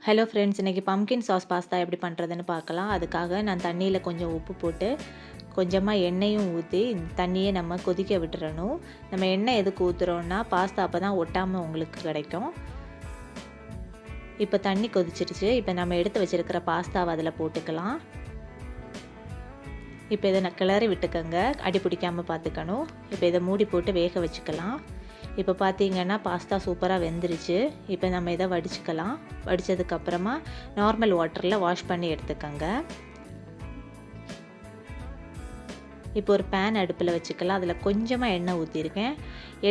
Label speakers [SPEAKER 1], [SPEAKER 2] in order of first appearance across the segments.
[SPEAKER 1] Hello friends, இன்றைக்கி pumpkin sauce pasta எப்படி பண்ணுறதுன்னு பார்க்கலாம். அதுக்காக நான் தண்ணியில் கொஞ்சம் உப்பு போட்டு கொஞ்சமாக எண்ணெயும் ஊற்றி தண்ணியை நம்ம கொதிக்க விட்டுறணும். நம்ம எண்ணெய் எதுக்கு ஊற்றுறோன்னா பாஸ்தா அப்போ தான் ஒட்டாமல் உங்களுக்கு கிடைக்கும். இப்போ தண்ணி கொதிச்சிருச்சு. இப்போ நம்ம எடுத்து வச்சுருக்கிற பாஸ்தாவை அதில் போட்டுக்கலாம். இப்போ இதை கிளறி விட்டுக்கோங்க, அடி பிடிக்காமல் பார்த்துக்கணும். இப்போ இதை மூடி போட்டு வேக வச்சுக்கலாம். இப்போ பார்த்தீங்கன்னா பாஸ்தா சூப்பராக வெந்துருச்சு. இப்போ நம்ம இதை வடிச்சுக்கலாம். வடித்ததுக்கப்புறமா நார்மல் வாட்டரில் வாஷ் பண்ணி எடுத்துக்கோங்க. இப்போ ஒரு பேன் அடுப்பில் வச்சுக்கலாம். அதில் கொஞ்சமாக எண்ணெய் ஊற்றிருக்கேன்.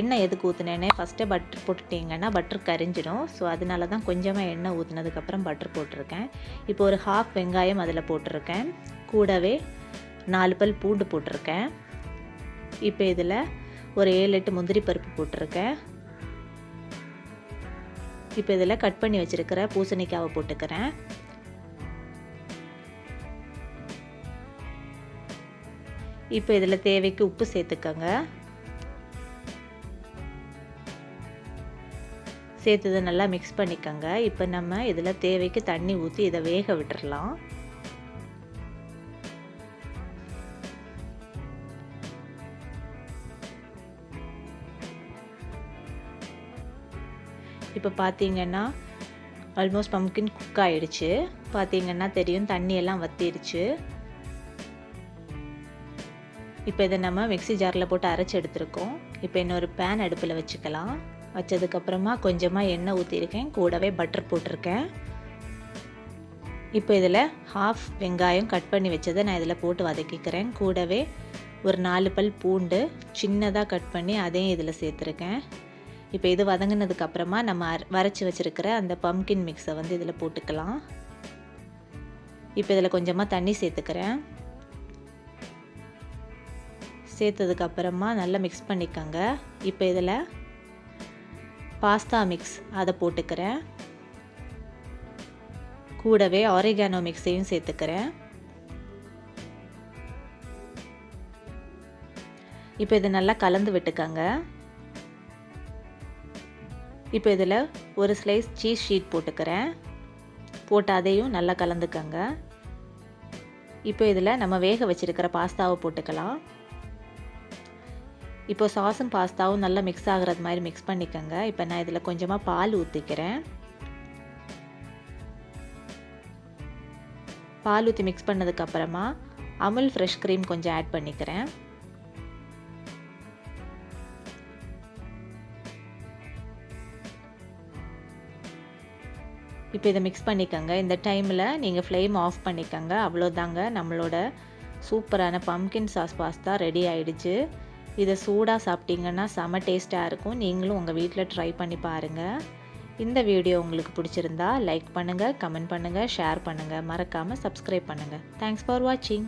[SPEAKER 1] எண்ணெய் எதுக்கு ஊற்றினேன்னே ஃபஸ்ட்டே பட்டர் போட்டுட்டிங்கன்னா பட்டர் கரிஞ்சிடும். ஸோ அதனால தான் கொஞ்சமாக எண்ணெய் ஊற்றினதுக்கப்புறம் பட்டர் போட்டிருக்கேன். இப்போ ஒரு ஹாஃப் வெங்காயம் அதில் போட்டிருக்கேன். கூடவே 4 பல் பூண்டு போட்டிருக்கேன். இப்போ இதில் ஒரு 7-8 முந்திரி பருப்பு போட்டிருக்கேன். இப்போ இதில் கட் பண்ணி வச்சுருக்கிற பூசணிக்காவை போட்டுக்கிறேன். இப்போ இதில் தேவைக்கு உப்பு சேர்த்துக்கோங்க. சேர்த்ததை நல்லா மிக்ஸ் பண்ணிக்கோங்க. இப்போ நம்ம இதில் தேவைக்கு தண்ணி ஊற்றி இதை வேக விட்டுறலாம். இப்போ பார்த்தீங்கன்னா ஆல்மோஸ்ட் பம்கின் குக் ஆகிடுச்சு. பார்த்தீங்கன்னா தெரியும், தண்ணியெல்லாம் வற்றிடுச்சு. இப்போ இதை நம்ம மிக்ஸி ஜாரில் போட்டு அரைச்சி எடுத்துருக்கோம். இப்போ இன்னொரு பேன் அடுப்பில் வச்சுக்கலாம். வச்சதுக்கப்புறமா கொஞ்சமாக எண்ணெய் ஊற்றிருக்கேன். கூடவே பட்டர் போட்டிருக்கேன். இப்போ இதில் ஹாஃப் வெங்காயம் கட் பண்ணி வச்சதை நான் இதில் போட்டு வதக்கிக்கிறேன். கூடவே ஒரு 4 பல் பூண்டு சின்னதாக கட் பண்ணி அதையும் இதில் சேர்த்துருக்கேன். இப்போ இது வதங்கினதுக்கப்புறமா நம்ம வரைச்சி வச்சுருக்கிற அந்த பம்கின் மிக்ஸை வந்து இதில் போட்டுக்கலாம். இப்போ இதில் கொஞ்சமாக தண்ணி சேர்த்துக்கிறேன். சேர்த்ததுக்கப்புறமா நல்லா மிக்ஸ் பண்ணிக்கோங்க. இப்போ இதில் பாஸ்தா மிக்ஸ் அதை போட்டுக்கிறேன். கூடவே ஆரிகானோ மிக்ஸையும் சேர்த்துக்கிறேன். இப்போ இதை நல்லா கலந்து விட்டுக்கோங்க. இப்போ இதில் ஒரு ஸ்லைஸ் சீஸ் ஷீட் போட்டுக்கிறேன். போட்டு அதையும் நல்லா கலந்துக்கங்க. இப்போ இதில் நம்ம வேக வச்சுருக்கிற பாஸ்தாவை போட்டுக்கலாம். இப்போ சாஸும் பாஸ்தாவும் நல்லா மிக்ஸ் ஆகிறது மாதிரி மிக்ஸ் பண்ணிக்கோங்க. இப்போ நான் இதில் கொஞ்சமாக பால் ஊற்றிக்கிறேன். பால் ஊற்றி மிக்ஸ் பண்ணதுக்கப்புறமா அமுல் ஃப்ரெஷ் க்ரீம் கொஞ்சம் ஆட் பண்ணிக்கிறேன். இப்போ இதை மிக்ஸ் பண்ணிக்கோங்க. இந்த டைமில் நீங்கள் ஃப்ளேம் ஆஃப் பண்ணிக்கோங்க. அவ்வளோதாங்க, நம்மளோட சூப்பரான பம்கின் சாஸ் பாஸ்தா ரெடி ஆகிடுச்சு. இதை சூடாக சாப்பிட்டிங்கன்னா செம டேஸ்ட்டாக இருக்கும். நீங்களும் உங்கள் வீட்டில் ட்ரை பண்ணி பாருங்கள். இந்த வீடியோ உங்களுக்கு பிடிச்சிருந்தா லைக் பண்ணுங்கள், கமெண்ட் பண்ணுங்கள், ஷேர் பண்ணுங்கள். மறக்காமல் சப்ஸ்கிரைப் பண்ணுங்கள். தேங்க்ஸ் ஃபார் வாட்சிங்.